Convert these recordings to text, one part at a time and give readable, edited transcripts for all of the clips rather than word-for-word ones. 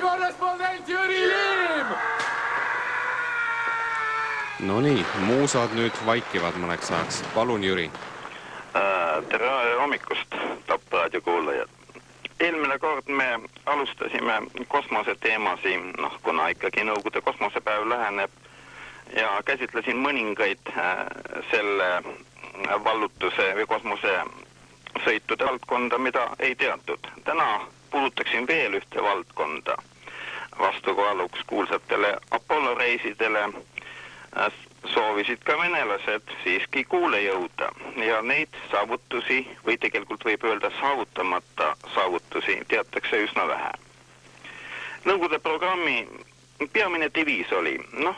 korrespondent Jüri Liim! No nii, muusad nüüd vaikivad mõneks ajaks. Palun, Jüri. Tere hommikust, Tapraadio kuulajad. Eelmine kord me alustasime kosmose teemasi, kuna ikkagi Nõukogude kosmosepäev läheneb ja käsitlesin mõningaid selle vallutuse või kosmose sõitude valdkonda, mida ei teatud. Täna puudutaksin veel ühte valdkonda. Vastukaaluks kuulsatele Apollo reisidele soovisid ka venelased siiski kuule jõuda ja neid saavutusi või tegelikult võib öelda saavutamata saavutusi teatakse üsna vähe. Nõukogude programmi peamine diviis oli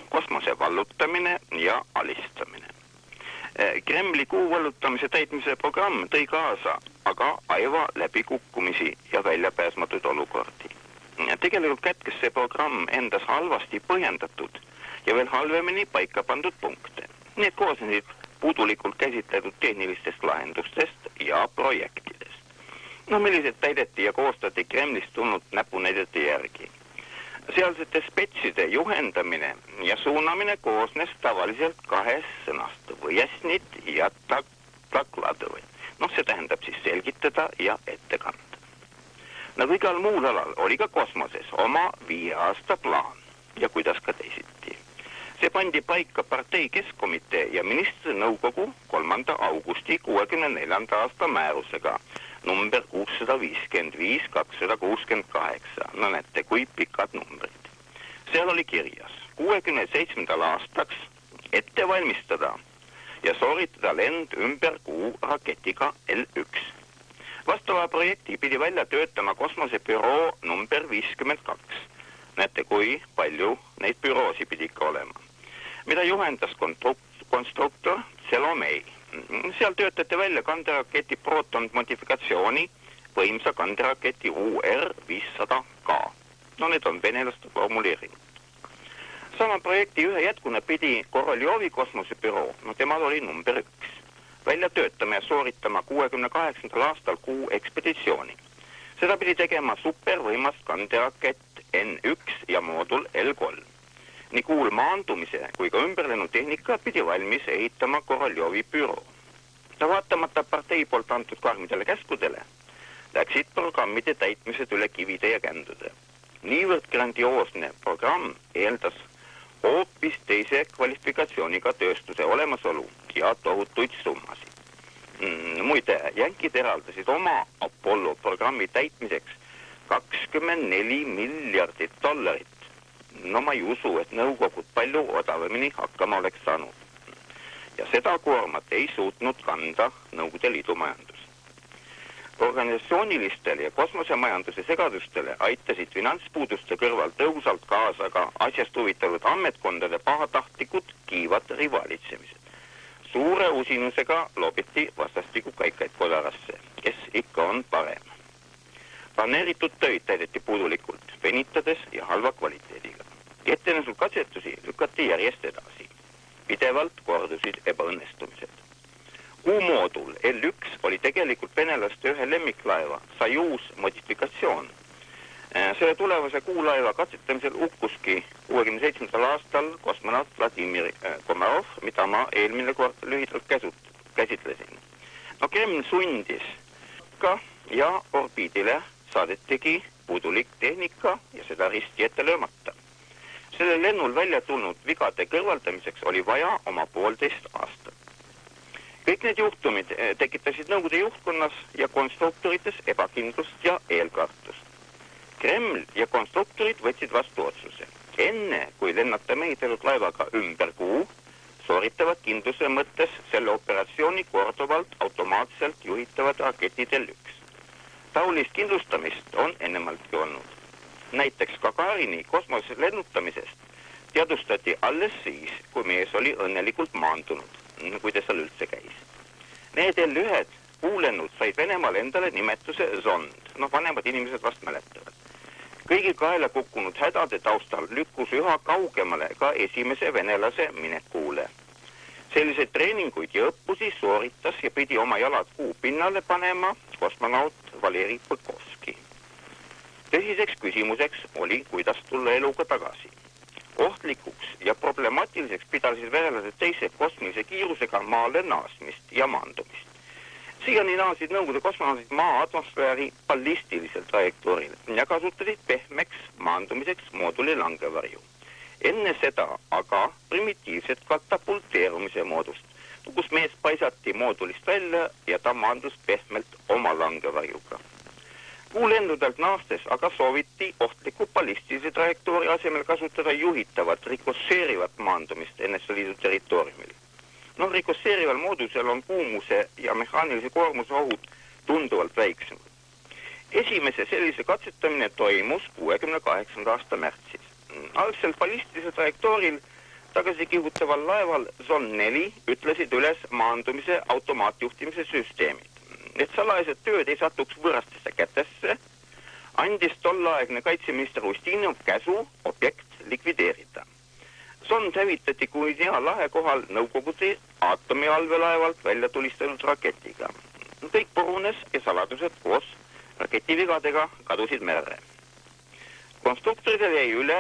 kosmose vallutamine ja alistamine. Kremli kuu vallutamise täitmise programm tõi kaasa aga aiva läbikukkumisi ja väljapääsmatuid olukordi. Tegelikult kätkes see programm endas halvasti põhjendatud ja veel halvemini paika pandud punkte. Need koosnesid puudulikult käsitletud tehnilistest lahendustest ja projektidest. Millised täideti ja koostati Kremlist tulnud näpunäidete järgi. Sealsete spetside juhendamine ja suunamine koosnes tavaliselt kahest sõnast võjasnit ja takladõvõid. See tähendab siis selgitada ja ette kanda. Nagu igal muul alal oli ka kosmoses oma 5 aasta plaan ja kuidas ka teisiti. See pandi paika partei keskkomitee ja ministri nõukogu 3. augusti 64. aasta määrusega number 655-268. Näete, kui pikad numbrid. Seal oli kirjas 67. aastaks ette valmistada ja sooritada lend ümber kuu raketiga L1. Vastava projekti pidi välja töötama kosmosebüroo number 52. Näete, kui palju neid büroosi pidi ikka olema. Mida juhendas konstruktor Selomei. Seal töötati välja kanderaketi Proton modifikatsiooni võimsa kanderaketi UR-500K. Need on venelaste formuleeringud. Sama projekti ühe jätkuna pidi Koroljovi kosmosebüroo, temal oli number 1, välja töötama ja sooritama 68. aastal kuu ekspeditsiooni. Seda pidi tegema supervõimast kanderakett N1 ja moodul L3. Nii kuul maandumise kui ka ümberlennutehnika pidi valmis ehitama Koroljovi büroo. Vaatamata partei poolt antud karmidele käskudele läksid programmide täitmised üle kivide ja kändude. Niivõrd grandioosne programm eeldas hoopis teise kvalifikatsiooniga tööstuse olemasolu ja tohutuid summasid. Muide, jänkid eraldasid oma Apollo programmi täitmiseks $24 miljardit. Ma ei usu, et nõukogud palju odavamini hakkama oleks saanud. Ja seda koormat ei suutnud kanda Nõukogude Liidu majandus. Organisatsioonilistele ja kosmosemajanduse segadustele aitasid finantspuuduste kõrval tõhusalt kaasa ka asjast huvitatud ametkondade pahatahtlikud kiivad rivaalitsemised. Suure usinusega loobiti vastastiku kaikaid kodarasse, kes ikka on parem. Planeeritud töid täideti puudulikult, venitades ja halva kvaliteediga. Ettenäisul katsetusi lükati järjest edasi. Pidevalt kordusid ebaõnnestumised. Kuumoodul L1 oli tegelikult venelaste ühe lemmiklaeva Sajus modifikatsioon. Selle tulevase kuulaeva katsetamisel hukkuski 67. aastal kosmonaut Vladimir Komarov, mida ma eelmine kord lühidalt käsitlesin. Kreml sundis ka ja orbiidile saadetigi puudulik tehnika ja seda risti ette löömata. Selle lennul välja tulnud vigade kõrvaldamiseks oli vaja oma 1,5 aastat. Kõik need juhtumid tekitasid Nõukogude juhtkonnas ja konstruktorites ebakindlust ja eelkartust. Kreml ja konstruktorid võtsid vastu otsuse. Enne, kui lennata mehitatud laevaga ümber kuu, sooritavad kindluse mõttes selle operatsiooni korduvalt automaatselt juhitavad raketid L1. Taolist kindlustamist on ennemaltki olnud. Näiteks Gagarini kosmoses lennutamisest teadustati alles siis, kui mees oli õnnelikult maandunud, kui ta seal üldse käis. Need L1 kuulennud said Venemaal endale nimetuse Zond. Vanemad inimesed vast mäletavad. Kõigi kaela kukkunud hädade taustal lükkus üha kaugemale ka esimese venelase minekuule. Selliseid treeninguid ja õppusi sooritas ja pidi oma jalad kuu pinnale panema kosmonaut Valeri Põkovski. Tõsiseks küsimuseks oli, kuidas tulla eluga tagasi. Ohtlikuks ja problemaatiliseks pidasid venelased teise kosmilise kiirusega maale naasmist ja maandumist. Siiani naasid Nõukogude kosmonautit maa atmosfääri ballistilisel trajektooril ja kasutasid pehmeks maandumiseks mooduli langevarju. Enne seda aga primitiivset katapulteerumise moodust, kus mees paisati moodulist välja ja ta maandus pehmelt oma langevarjuga. Kuulendudelt naastes aga sooviti ohtliku ballistilise trajektoori asemel kasutada juhitavat rikosseerivat maandumist NSV Liidu territooriumil. Rikosseerival moodusel on kuumuse ja mehaanilise koormuse ohud tunduvalt väiksemad. Esimese sellise katsetamine toimus 68. aasta märtsis. Algselt ballistilise trajektooril tagasi kihutaval laeval Zon 4 ütlesid üles maandumise automaatjuhtimise süsteemid. Et salajased tööd ei satuks võõrastesse kätesse, andis tolleaegne kaitseminister Ustinov käsu objekt likvideerida. Sond hävitati Guinea lahe kohal Nõukogude aatomivalvelaevalt välja tulistanud raketiga. Kõik purunes ja saladused koos raketivigadega kadusid merre. Konstruktoridel jäi üle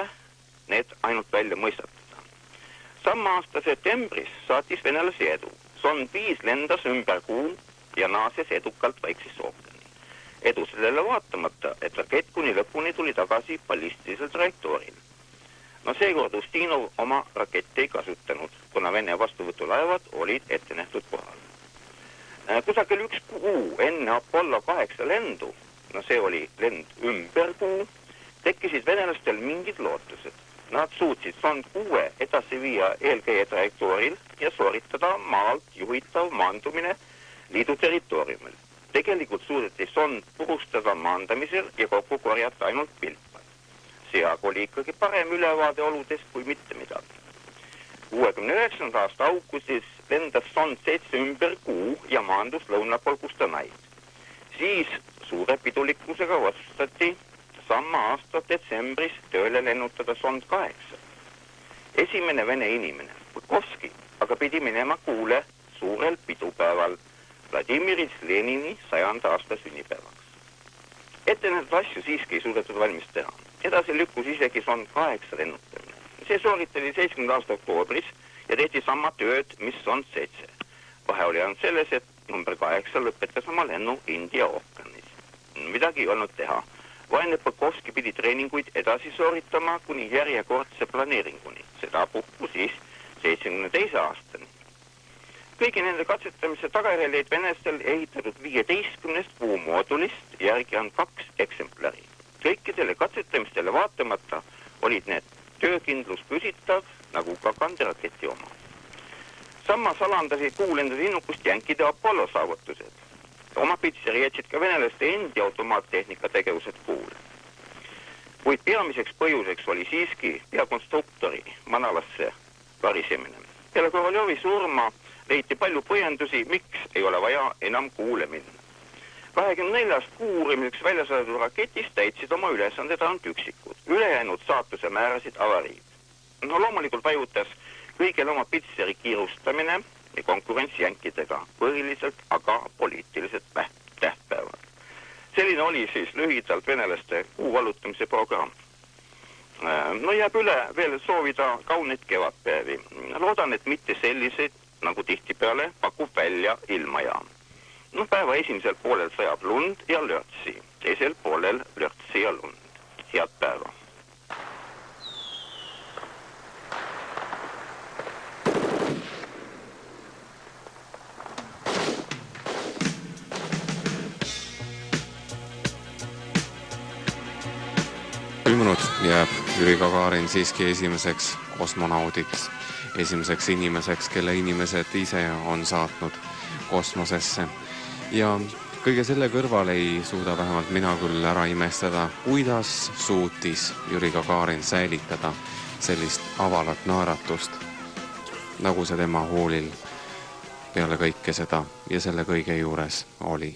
need ainult välja mõistatada. Sama aasta septembris saatis venelasi edu. Sond 5 lendas ümber kuu ja naases edukalt Vaiksesse ookeani. Edu sellele vaatamata, et rakett kuni lõpuni tuli tagasi ballistilisel trajektooril. Seekord Ustinov oma rakette ei kasutanud, kuna Vene vastuvõtulaevad olid ette nähtud kohal. Kusagil 1 kuu enne Apollo 8 lendu, see oli lend ümber kuu, tekkisid venelastel mingid lootused. Nad suutsid Sond 6 edasi viia eelkäija trajektooril ja sooritada maalt juhitav maandumine liidu territooriumil. Tegelikult suudeti Sond purustada maandamisel ja kokku korjata ainult pilpad. See aga oli ikkagi parem ülevaade oludest kui mitte midagi. 69. aasta augustis lendas Sond 7 ümber kuu ja maandus lõuna pool Kustanaid. Siis suure pidulikkusega otsustati sama aasta detsembris tööle lennutada Sond 8. Esimene vene inimene, Pukovski, aga pidi minema kuule suurel pidupäeval Vladimir Lenini 100. aasta sünnipäevaks. Ette nähtud asju siiski ei suudetud valmis teha. Edasi lükkus isegi Sond 8 lennutamine. See sooritati 7. aasta oktoobris ja tehti sama tööd, mis Sond 7. Vahe oli ainult selles, et number 8 lõpetas oma lennu India ookeanis. Midagi ei olnud teha. Vaene Pukovski pidi treeninguid edasi sooritama kuni järjekordse planeeringuni. Seda puhku siis 72. aastani. Kõigi nende katsetamise tagajärjel jäid venestel ehitatud 15 kuumoodulist järgi on 2 eksemplari. Kõikidele katsetamistele vaatamata olid need töökindlus püsitav nagu ka kanderaketi oma. Samas alandasid kuulenduse innukust jänkide Apollo saavutused. Oma pitseri jätsid ka venelaste endi automaattehnika tegevused kuule. Kuid peamiseks põhjuseks oli siiski peakonstruktori manalasse varisemine. Peale Koroljovi surma leiti palju põhjendusi, miks ei ole vaja enam kuule minna. 24 kuu uurimiseks välja saadetud raketist täitsid oma ülesanded ainult üksikud. Ülejäänud saatuse määrasid avariid. Loomulikult vajutas kõigil oma pitseri kiirustamine ja konkurents jänkidega, põhiliselt aga poliitilised tähtpäevad. Selline oli siis lühidalt venelaste kuu vallutamise programm. Jääb üle veel soovida kauneid kevadpäevi. Loodan, et mitte selliseid, nagu tihtipeale pakub välja ilmajaam. Päeva esimesel poolel sajab lund ja lörtsi, teisel poolel lörtsi ja lund. Head päeva! Ilmunud jääb Jüri Gagarin siiski esimeseks kosmonaudiks, esimeseks inimeseks, kelle inimesed ise on saatnud kosmosesse. Ja kõige selle kõrval ei suuda vähemalt mina küll ära imestada, kuidas suutis Jüri Gagarin säilitada sellist avalat naeratust, nagu see tema hoolil peale kõike seda ja selle kõige juures oli.